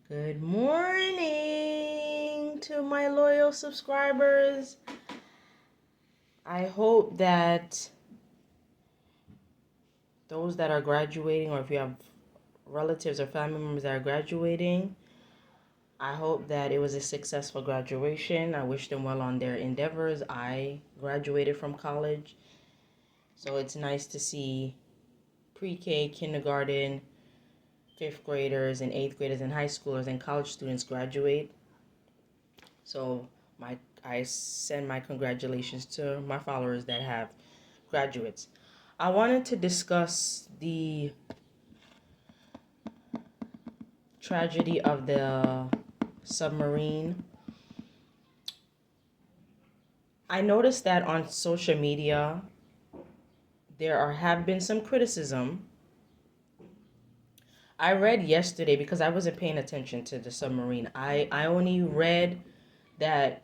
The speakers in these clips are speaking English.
Good morning to my loyal subscribers. I hope that those that are graduating, or if you have relatives or family members that are graduating, I hope that it was a successful graduation. I wish them well on their endeavors. I graduated from college, so it's nice to see pre-K, kindergarten, fifth graders, and eighth graders, and high schoolers and college students graduate. So I send my congratulations to my followers that have graduates. I wanted to discuss the tragedy of the submarine. I noticed that on social media there have been some criticism. I read yesterday because I wasn't paying attention to the submarine. I only read that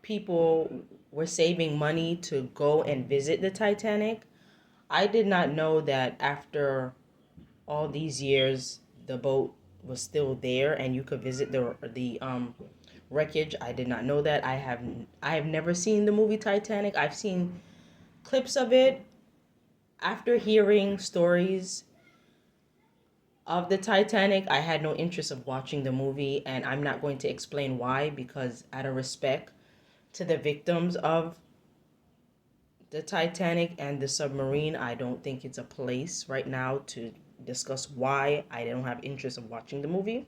people were saving money to go and visit the Titanic. I did not know that after all these years the boat was still there and you could visit the wreckage. I did not know that. I have never seen the movie Titanic. I've seen clips of it. After hearing stories of the Titanic, I had no interest of watching the movie, and I'm not going to explain why, because out of respect to the victims of the Titanic and the submarine, I don't think it's a place right now to discuss why I don't have interest of watching the movie.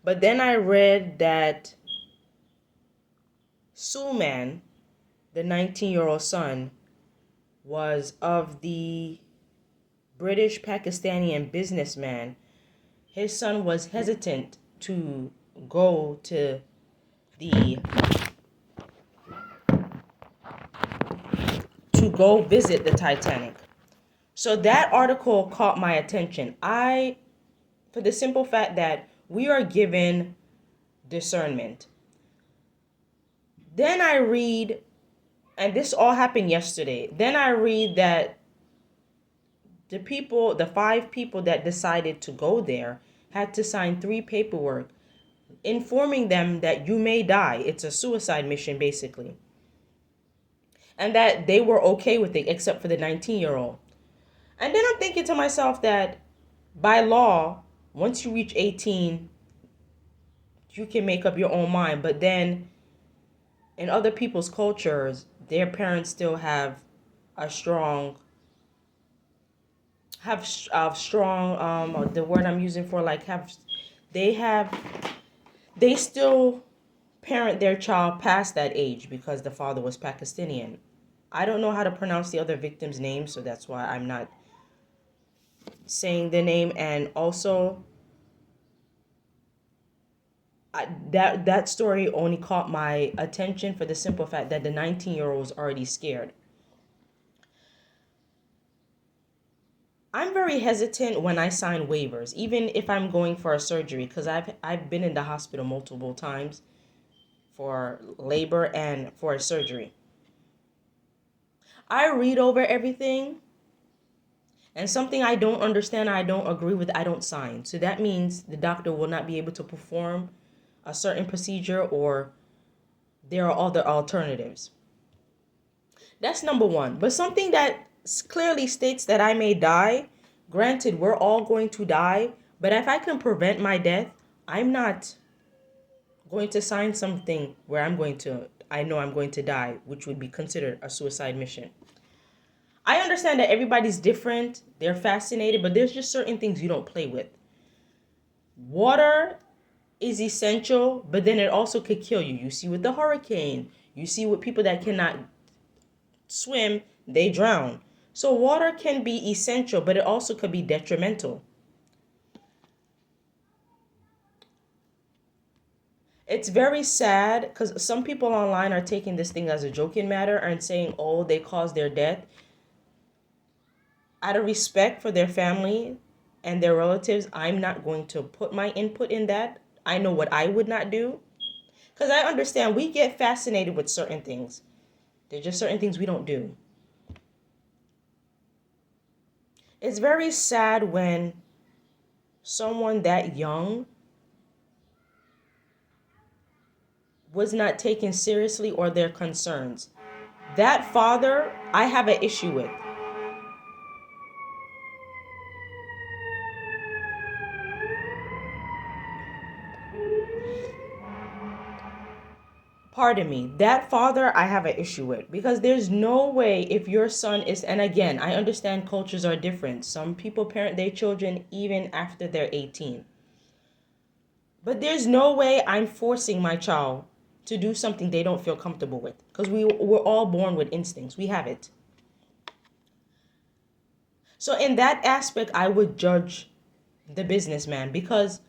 But then I read that Suman, the 19-year-old son, was of the British Pakistani businessman. His son was hesitant to go to the to go visit the Titanic. So that article caught my attention. For the simple fact that we are given discernment. Then I read, and this all happened yesterday. Then I read that the 5 people that decided to go there had to sign 3 paperwork informing them that you may die. It's a suicide mission, basically. And that they were okay with it, except for the 19-year-old. And then I'm thinking to myself that by law, once you reach 18, you can make up your own mind. But then in other people's cultures, their parents still have a strong the word I'm using for like have they have they still parent their child past that age because the father was Pakistani. I don't know how to pronounce the other victim's name, so that's why I'm not saying the name. And also, that story only caught my attention for the simple fact that the 19-year-old was already scared. I'm very hesitant when I sign waivers, even if I'm going for a surgery, because I've been in the hospital multiple times for labor and for a surgery. I read over everything, and something I don't understand, I don't agree with, I don't sign. So that means the doctor will not be able to perform a certain procedure, or there are other alternatives. That's number one. But something that clearly states that I may die, granted, we're all going to die, but if I can prevent my death, I'm not going to sign something where I know I'm going to die, which would be considered a suicide mission. I understand that everybody's different, they're fascinated, but there's just certain things you don't play with. Water is essential, but then it also could kill you. You see with the hurricane, you see with people that cannot swim, they drown. So water can be essential, but it also could be detrimental. It's very sad because some people online are taking this thing as a joking matter and saying, oh, they caused their death. Out of respect for their family and their relatives, I'm not going to put my input in that. I know what I would not do. Because I understand we get fascinated with certain things. There's just certain things we don't do. It's very sad when someone that young was not taken seriously or their concerns. That father, I have an issue with. Pardon me, that father I have an issue with, because there's no way, if your son is, and again, I understand cultures are different. Some people parent their children even after they're 18. But there's no way I'm forcing my child to do something they don't feel comfortable with, because we're all born with instincts. We have it. So in that aspect, I would judge the businessman, because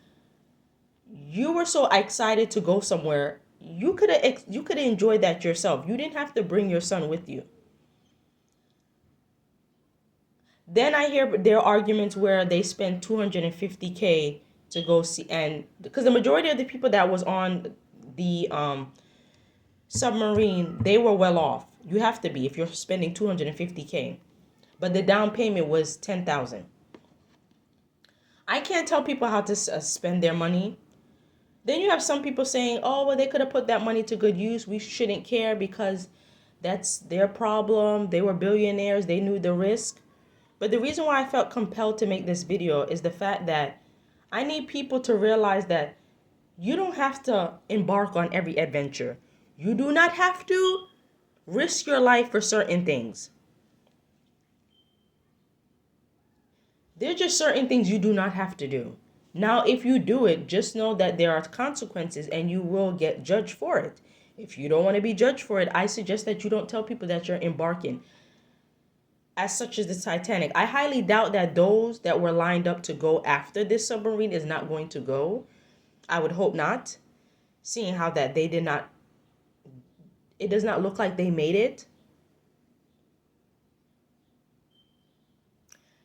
you were so excited to go somewhere. You could have enjoyed that yourself. You didn't have to bring your son with you. Then I hear their arguments where they spend 250K to go see, and because the majority of the people that was on the submarine, they were well off. You have to be if you're spending 250K, but the down payment was 10,000. I can't tell people how to spend their money. Then you have some people saying, "Oh, well, they could have put that money to good use. We shouldn't care because that's their problem. They were billionaires. They knew the risk." But the reason why I felt compelled to make this video is the fact that I need people to realize that you don't have to embark on every adventure. You do not have to risk your life for certain things. There are just certain things you do not have to do. Now, if you do it, just know that there are consequences and you will get judged for it. If you don't want to be judged for it, I suggest that you don't tell people that you're embarking. As such as the Titanic, I highly doubt that those that were lined up to go after this submarine is not going to go. I would hope not, seeing how that they did not, it does not look like they made it.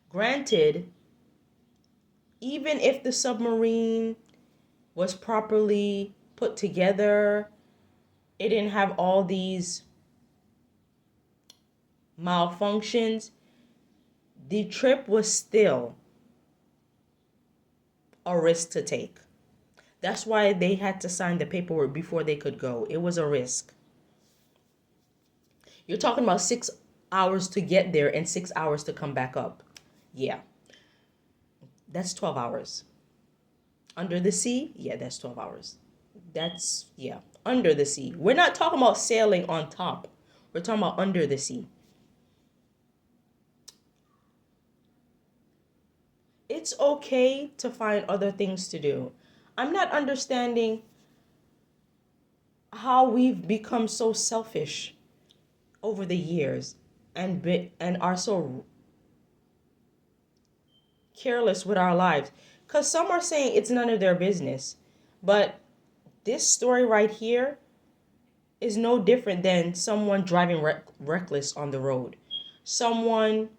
Granted, even if the submarine was properly put together, it didn't have all these malfunctions, the trip was still a risk to take. That's why they had to sign the paperwork before they could go. It was a risk. You're talking about 6 hours to get there and 6 hours to come back up. Yeah, that's 12 hours. Under the sea, yeah, that's 12 hours. That's, yeah, under the sea. We're not talking about sailing on top. We're talking about under the sea. It's okay to find other things to do. I'm not understanding how we've become so selfish over the years and are so careless with our lives. Because some are saying it's none of their business. But this story right here is no different than someone driving reckless on the road. Someone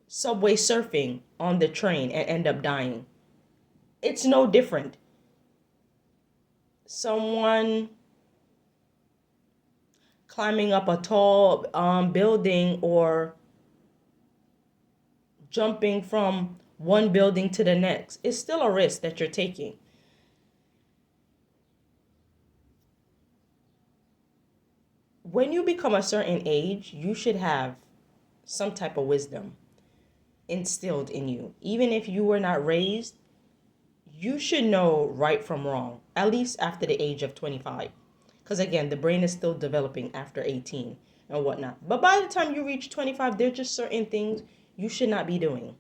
subway surfing on the train and end up dying. It's no different. Someone climbing up a tall building or jumping from one building to the next. It's still a risk that you're taking. When you become a certain age, you should have some type of wisdom instilled in you. Even if you were not raised, you should know right from wrong, at least after the age of 25. Because again, the brain is still developing after 18 and whatnot. But by the time you reach 25, there's just certain things you should not be doing.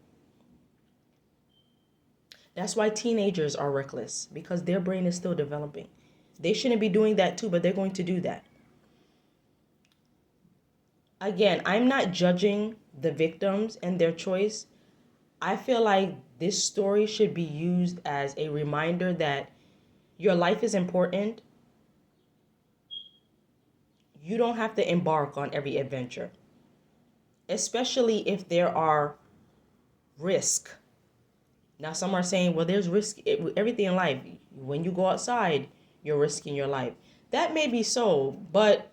That's why teenagers are reckless, because their brain is still developing. They shouldn't be doing that too, but they're going to do that. Again, I'm not judging the victims and their choice. I feel like this story should be used as a reminder that your life is important. You don't have to embark on every adventure, especially if there are risks. Now, some are saying, well, there's risk with everything in life. When you go outside, you're risking your life. That may be so, but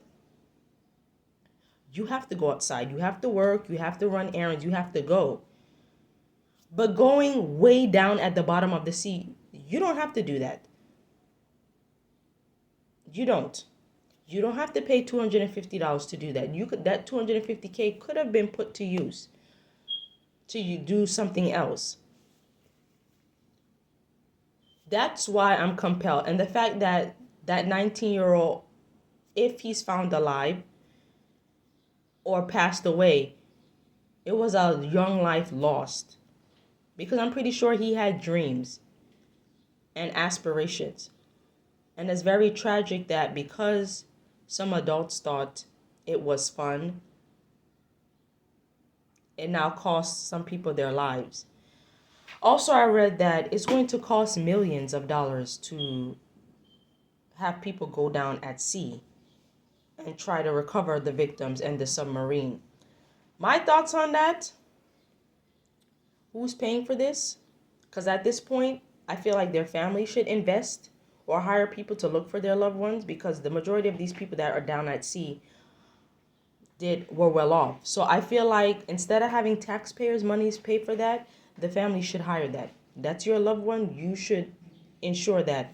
you have to go outside. You have to work. You have to run errands. You have to go. But going way down at the bottom of the sea, you don't have to do that. You don't. You don't have to pay $250 to do that. You could that 250K could have been put to use to you do something else. That's why I'm compelled. And the fact that that 19-year-old, if he's found alive or passed away, it was a young life lost. Because I'm pretty sure he had dreams and aspirations. And it's very tragic that because some adults thought it was fun, it now costs some people their lives. Also, I read that it's going to cost millions of dollars to have people go down at sea and try to recover the victims and the submarine. My thoughts on that? Who's paying for this? Because at this point, I feel like their family should invest or hire people to look for their loved ones, because the majority of these people that are down at sea were well off. So I feel like instead of having taxpayers' monies pay for that, the family should hire that. That's your loved one. You should ensure that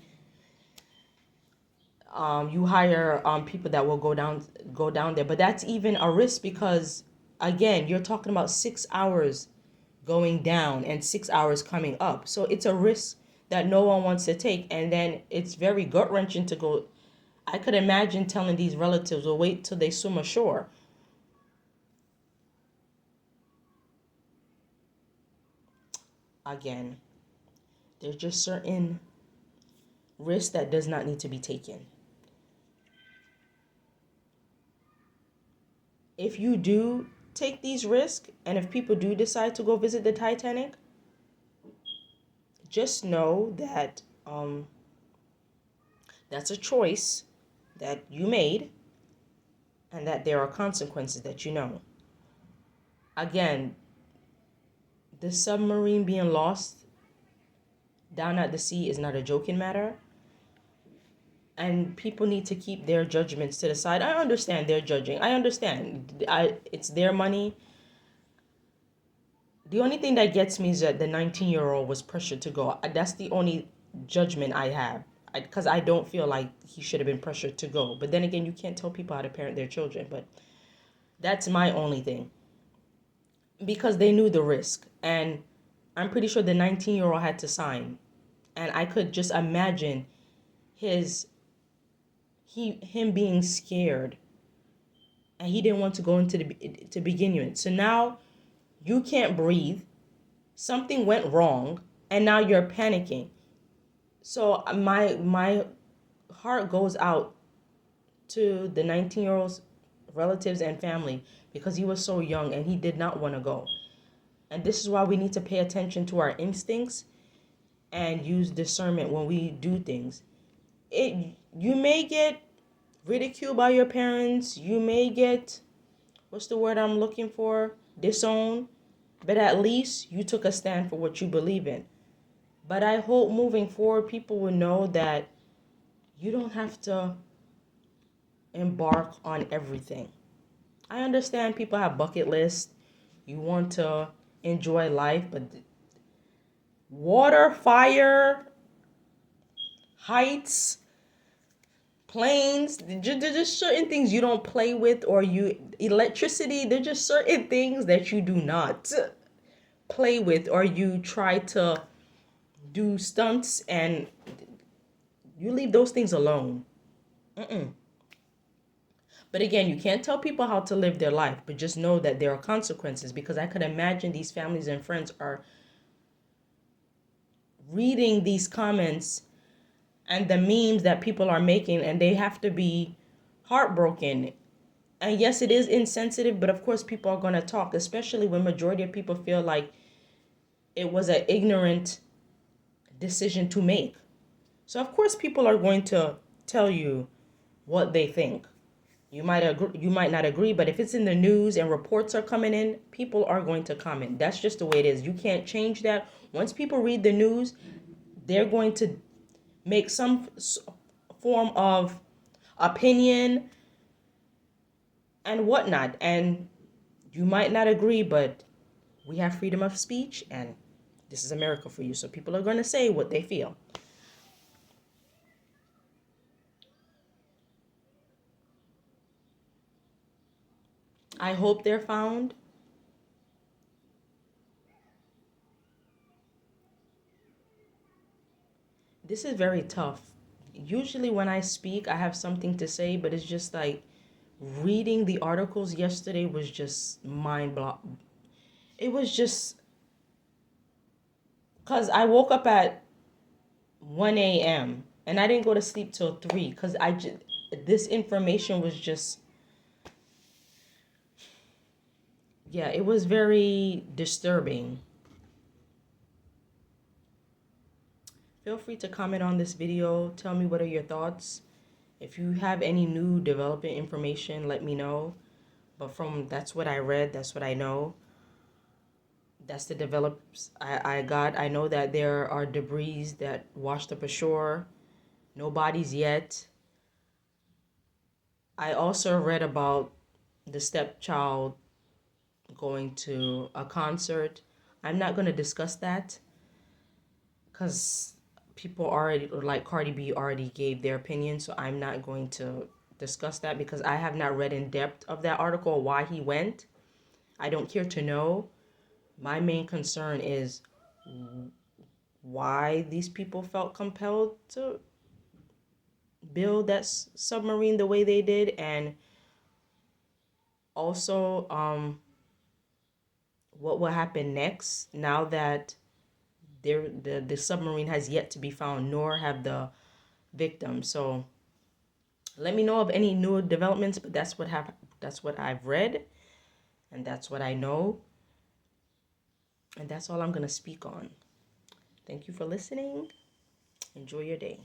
you hire people that will go down there. But that's even a risk because again, you're talking about 6 hours going down and 6 hours coming up. So it's a risk that no one wants to take. And then it's very gut wrenching to go. I could imagine telling these relatives, well, wait till they swim ashore. Again, there's just certain risks that does not need to be taken. If you do take these risks, and if people do decide to go visit the Titanic, just know that that's a choice that you made and that there are consequences that you know. Again, the submarine being lost down at the sea is not a joking matter. And people need to keep their judgments to the side. I understand they're judging. I understand. It's their money. The only thing that gets me is that the 19-year-old was pressured to go. That's the only judgment I have. Because I don't feel like he should have been pressured to go. But then again, you can't tell people how to parent their children. But that's my only thing. Because they knew the risk. And I'm pretty sure the 19-year-old had to sign. And I could just imagine him being scared. And he didn't want to go into to begin with. So now you can't breathe. Something went wrong. And now you're panicking. So my heart goes out to the 19-year-old's relatives and family because he was so young and he did not want to go. And this is why we need to pay attention to our instincts and use discernment when we do things. You may get ridiculed by your parents. You may get, what's the word I'm looking for? Disowned. But at least you took a stand for what you believe in. But I hope moving forward, people will know that you don't have to embark on everything. I understand people have bucket lists. You want to enjoy life, but water, fire, heights, planes, there's just certain things you don't play with, or electricity, there's just certain things that you do not play with, or you try to do stunts and you leave those things alone. But again, you can't tell people how to live their life, but just know that there are consequences, because I could imagine these families and friends are reading these comments and the memes that people are making, and they have to be heartbroken. And yes, it is insensitive, but of course people are going to talk, especially when majority of people feel like it was an ignorant decision to make. So of course people are going to tell you what they think. You might agree, you might not agree, but if it's in the news and reports are coming in, people are going to comment. That's just the way it is. You can't change that. Once people read the news, they're going to make some form of opinion and whatnot. And you might not agree, but we have freedom of speech, and This is America for you. So people are going to say what they feel. I hope they're found. This is very tough. Usually when I speak, I have something to say, but it's just like reading the articles yesterday was just mind blow. It was just because I woke up at 1 a.m. and I didn't go to sleep till 3 because this information was just, yeah, it was very disturbing. Feel free to comment on this video. Tell me what are your thoughts. If you have any new development information, let me know. But that's what I read, that's what I know. That's the develops I got. I know that there are debris that washed up ashore. No bodies yet. I also read about the stepchild going to a concert. I'm not going to discuss that because people already, like Cardi B, already gave their opinion. So I'm not going to discuss that because I have not read in depth of that article why he went. I don't care to know. My main concern is why these people felt compelled to build that submarine the way they did, and also what will happen next now that the submarine has yet to be found, nor have the victims. So let me know of any new developments, but that's what I've read, and that's what I know, and that's all I'm going to speak on. Thank you for listening. Enjoy your day.